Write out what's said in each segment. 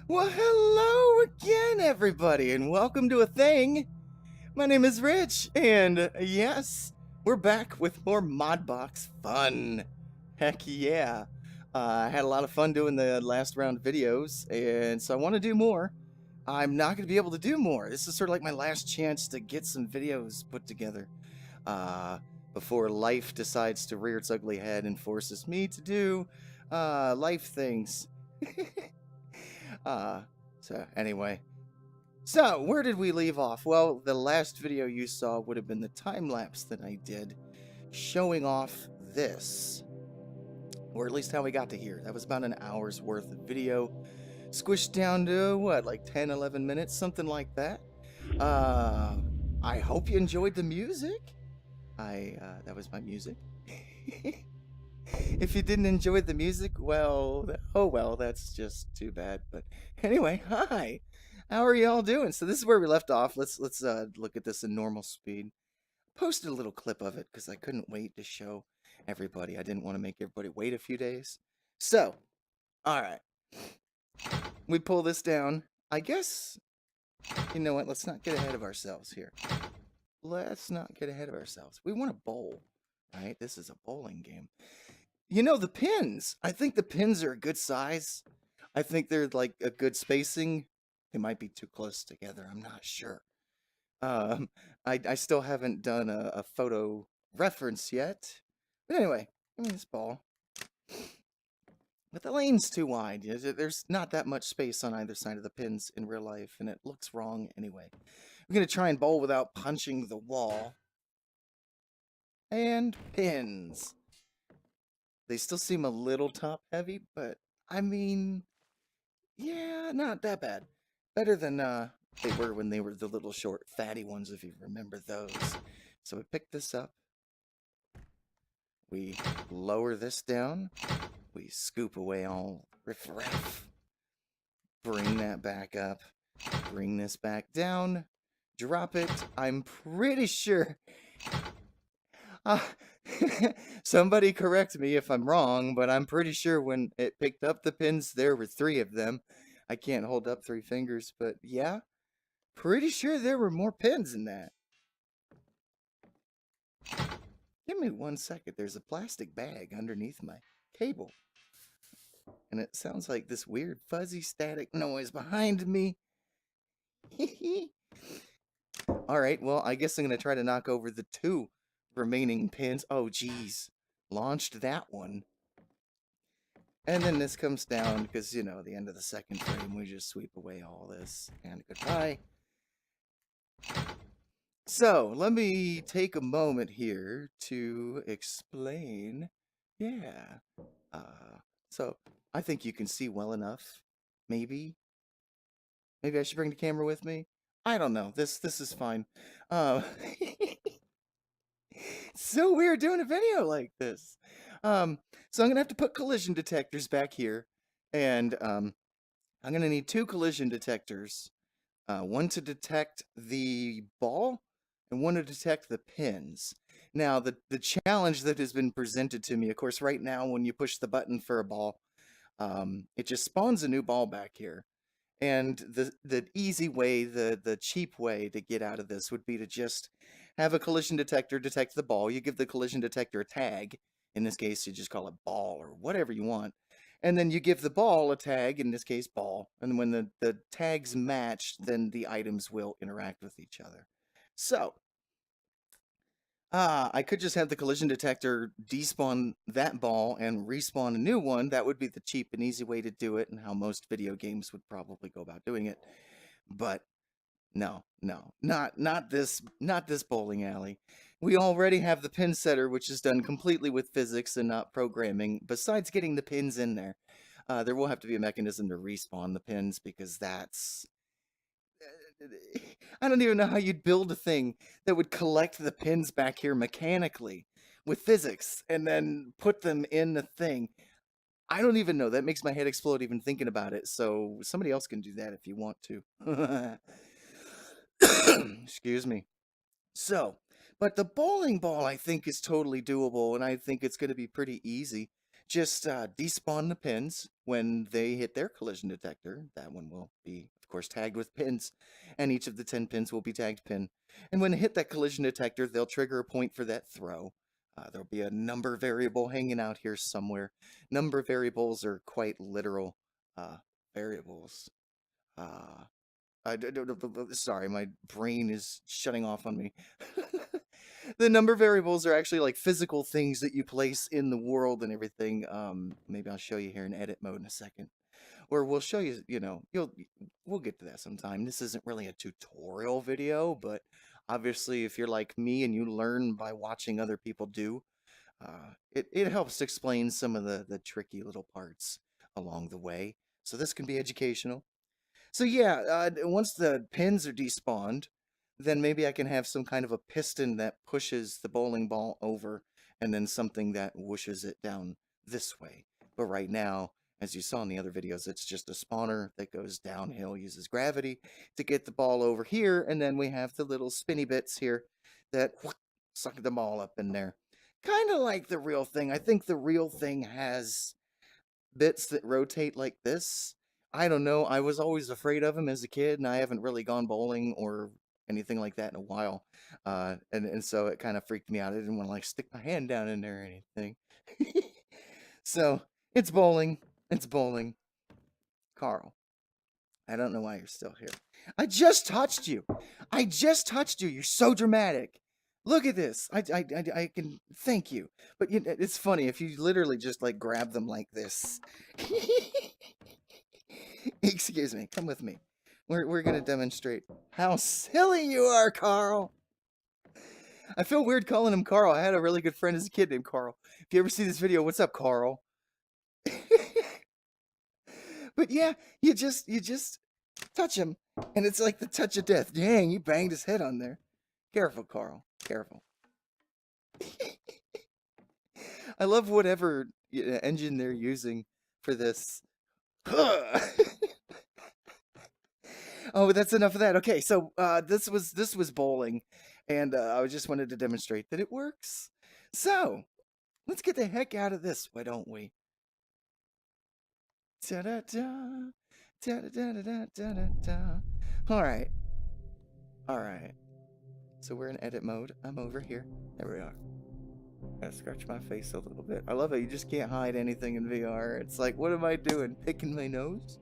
Well, hello again, everybody, and welcome to a thing. My name is Rich, and yes, we're back with more Modbox fun. Heck yeah. I had a lot of fun doing the last round videos, and so I want to do more. I'm not going to be able to do more. This is sort of like my last chance to get some videos put together uh, before life decides to rear its ugly head and forces me to do life things. uh, so anyway, so where did we leave off? Well, the last video you saw would have been the time lapse that I did showing off this, or at least how we got to here. That was about an hour's worth of video, squished down to what, like 10, 11 minutes, something like that. Uh, I hope you enjoyed the music. That was my music. If you didn't enjoy the music, well, oh well, that's just too bad. But anyway, hi. How are y'all doing? So this is where we left off. Let's look at this in normal speed. Posted a little clip of it because I couldn't wait to show everybody. I didn't want to make everybody wait a few days. So, all right. We pull this down. I guess, you know what? Let's not get ahead of ourselves here. Let's not get ahead of ourselves. We want to bowl, right? This is a bowling game. You know, the pins. I think the pins are a good size. I think they're like a good spacing. They might be too close together. I'm not sure. Um, I still haven't done a photo reference yet. But anyway, I mean, this ball. But the lane's too wide. There's not that much space on either side of the pins in real life, and it looks wrong anyway. We're going to try and bowl without punching the wall. And pins. They still seem a little top heavy, but I mean, yeah, not that bad. Better than they were when they were the little short fatty ones, if you remember those. So we pick this up. We lower this down. We scoop away all riff-raff. Bring that back up. Bring this back down. Drop it. I'm pretty sure... Uh, somebody correct me if I'm wrong, but I'm pretty sure when it picked up the pins, there were 3 of them. I can't hold up 3 fingers, but yeah. Pretty sure there were more pins in that. Give me 1 second. There's a plastic bag underneath my cable. And it sounds like this weird fuzzy static noise behind me. Alright, well, I guess I'm going to try to knock over the 2 remaining pins. Oh, geez. Launched that one. And then this comes down because, you know, the end of the second frame, we just sweep away all this. And goodbye. So, let me take a moment here to explain. Yeah. So, I think you can see well enough. Maybe. Maybe I should bring the camera with me. I don't know. This is fine. So weird doing a video like this. So I'm gonna have to put collision detectors back here, and I'm gonna need 2 collision detectors. One to detect the ball, and one to detect the pins. Now, the challenge that has been presented to me, of course, right now when you push the button for a ball, it just spawns a new ball back here. And the easy way, the cheap way to get out of this would be to just have a collision detector detect the ball. You give the collision detector a tag. In this case, you just call it ball or whatever you want. And then you give the ball a tag, in this case, ball. And when the tags match, then the items will interact with each other. So, I could just have the collision detector despawn that ball and respawn a new one. That would be the cheap and easy way to do it, and how most video games would probably go about doing it. But no, not this bowling alley. We already have the pin setter, which is done completely with physics and not programming. Besides getting the pins in there, there will have to be a mechanism to respawn the pins, because that's... I don't even know how you'd build a thing that would collect the pins back here mechanically with physics and then put them in the thing. I don't even know. That makes my head explode even thinking about it. So somebody else can do that if you want to. Excuse me. So, but the bowling ball I think is totally doable, and I think it's going to be pretty easy. just despawn the pins when they hit their collision detector. That one will be, of course, tagged with pins, and each of the 10 pins will be tagged pin. And when they hit that collision detector, they'll trigger a point for that throw. There'll be a number variable hanging out here somewhere. Number variables are quite literal variables. Uh, sorry, my brain is shutting off on me. The number variables are actually like physical things that you place in the world and everything. Maybe I'll show you here in edit mode in a second, where we'll show you, we'll get to that sometime. This isn't really a tutorial video, but obviously if you're like me and you learn by watching other people do, it helps explain some of the tricky little parts along the way. So this can be educational. So yeah, once the pins are despawned, then maybe I can have some kind of a piston that pushes the bowling ball over, and then something that whooshes it down this way. But right now, as you saw in the other videos, it's just a spawner that goes downhill, uses gravity to get the ball over here, and then we have the little spinny bits here that suck the ball up in there. Kind of like the real thing. I think the real thing has bits that rotate like this. I don't know. I was always afraid of them as a kid, and I haven't really gone bowling or anything like that in a while. And so it kind of freaked me out. I didn't want to like stick my hand down in there or anything. So it's bowling. It's bowling. Carl, I don't know why you're still here. I just touched you. I just touched you. You're so dramatic. Look at this. I can thank you. But it's funny if you literally just like grab them like this. Excuse me. Come with me. We're gonna demonstrate how silly you are, Carl. I feel weird calling him Carl. I had a really good friend as a kid named Carl. If you ever see this video, what's up, Carl? But yeah, you just touch him, and it's like the touch of death. Dang, you banged his head on there. Careful, Carl. Careful. I love whatever engine they're using for this. Oh, that's enough of that. Okay, so this was bowling, and I just wanted to demonstrate that it works. So let's get the heck out of this, why don't we? Da da da da da da da da da da. All right, all right. So we're in edit mode. I'm over here. There we are. Gotta scratch my face a little bit. I love it. You just can't hide anything in VR. It's like, what am I doing? Picking my nose?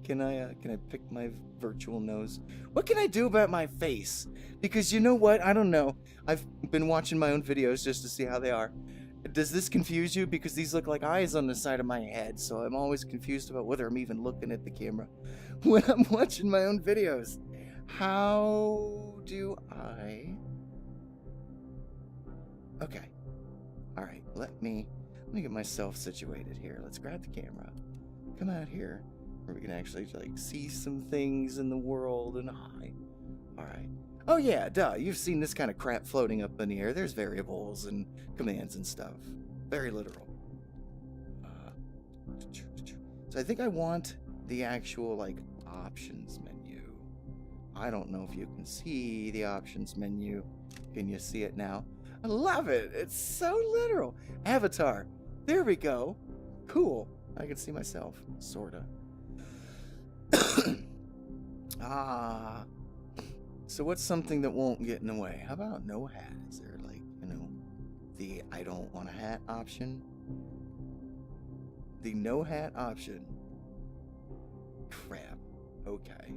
Can I pick my virtual nose? What can I do about my face? Because you know what? I don't know. I've been watching my own videos just to see how they are. Does this confuse you? Because these look like eyes on the side of my head, so I'm always confused about whether I'm even looking at the camera when I'm watching my own videos. How do I... Okay. Alright, let me get myself situated here. Let's grab the camera. Come out here where we can actually like see some things in the world and hide. Alright. Oh yeah, duh. You've seen this kind of crap floating up in the air. There's variables and commands and stuff. Very literal. So I think I want the actual like options menu. I don't know if you can see the options menu. Can you see it now? I love it. It's so literal. Avatar. There we go. Cool. I can see myself. Sorta. So what's something that won't get in the way? How about no hat? Is there like, the I don't want a hat option? The no hat option. Crap. Okay.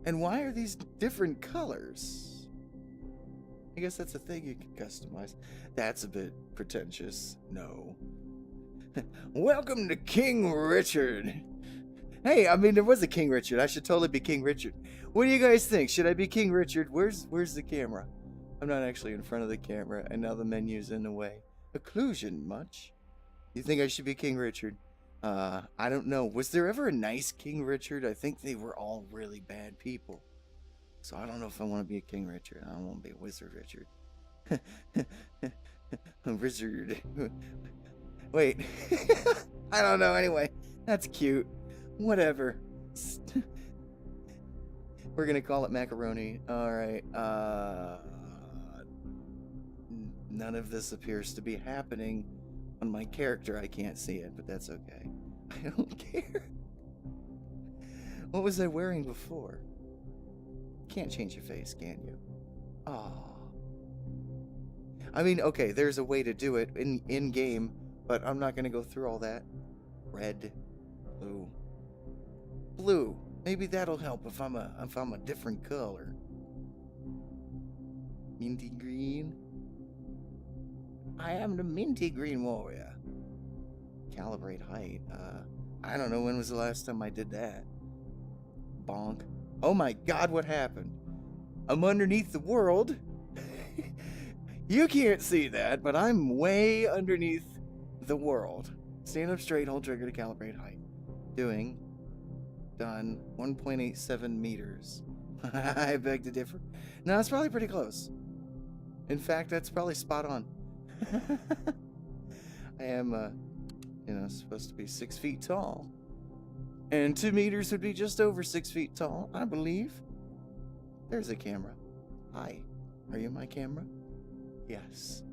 And why are these different colors? I guess that's a thing you can customize. That's a bit pretentious. No. Welcome to King Richard. Hey, I mean, there was a King Richard. I should totally be King Richard. What do you guys think? Should I be King Richard? Where's the camera? I'm not actually in front of the camera, and now the menu's in the way. Occlusion, much? You think I should be King Richard? I don't know. Was there ever a nice King Richard? I think they were all really bad people. So I don't know if I want to be a King Richard. I don't want to be a Wizard Richard. A wizard. Wait. I don't know. Anyway, that's cute. Whatever. We're gonna call it macaroni. Alright. None of this appears to be happening. On my character, I can't see it, but that's okay. I don't care. What was I wearing before? Can't change your face, can you? Oh. I mean, okay, there's a way to do it in game, but I'm not gonna go through all that. Red, blue, blue. Maybe that'll help if I'm a different color. Minty green. I am the minty green warrior. Calibrate height. I don't know when was the last time I did that. Bonk. Oh my god, what happened? I'm underneath the world. You can't see that, but I'm way underneath the world. Stand up straight, hold trigger to calibrate height. Done. 1.87 meters. I beg to differ. No, it's probably pretty close. In fact, that's probably spot on. I am, supposed to be 6 feet tall. And 2 meters would be just over 6 feet tall, I believe. There's a camera. Hi. Are you my camera? Yes.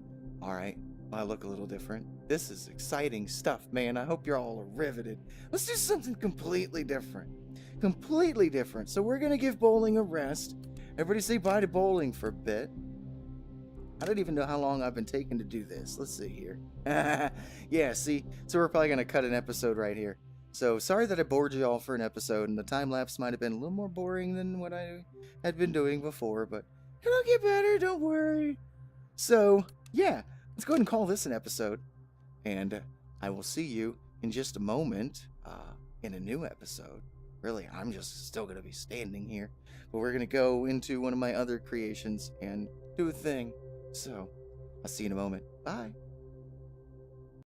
Alright. I look a little different. This is exciting stuff, man. I hope you're all riveted. Let's do something completely different. Completely different. So we're going to give bowling a rest. Everybody say bye to bowling for a bit. I don't even know how long I've been taking to do this. Let's see here. Yeah, see? So we're probably going to cut an episode right here. So sorry that I bored you all for an episode, and the time lapse might have been a little more boring than what I had been doing before, but it'll get better, don't worry. So, yeah, let's go ahead and call this an episode, and I will see you in just a moment in a new episode. Really, I'm just still going to be standing here, but we're going to go into one of my other creations and do a thing. So, I'll see you in a moment. Bye.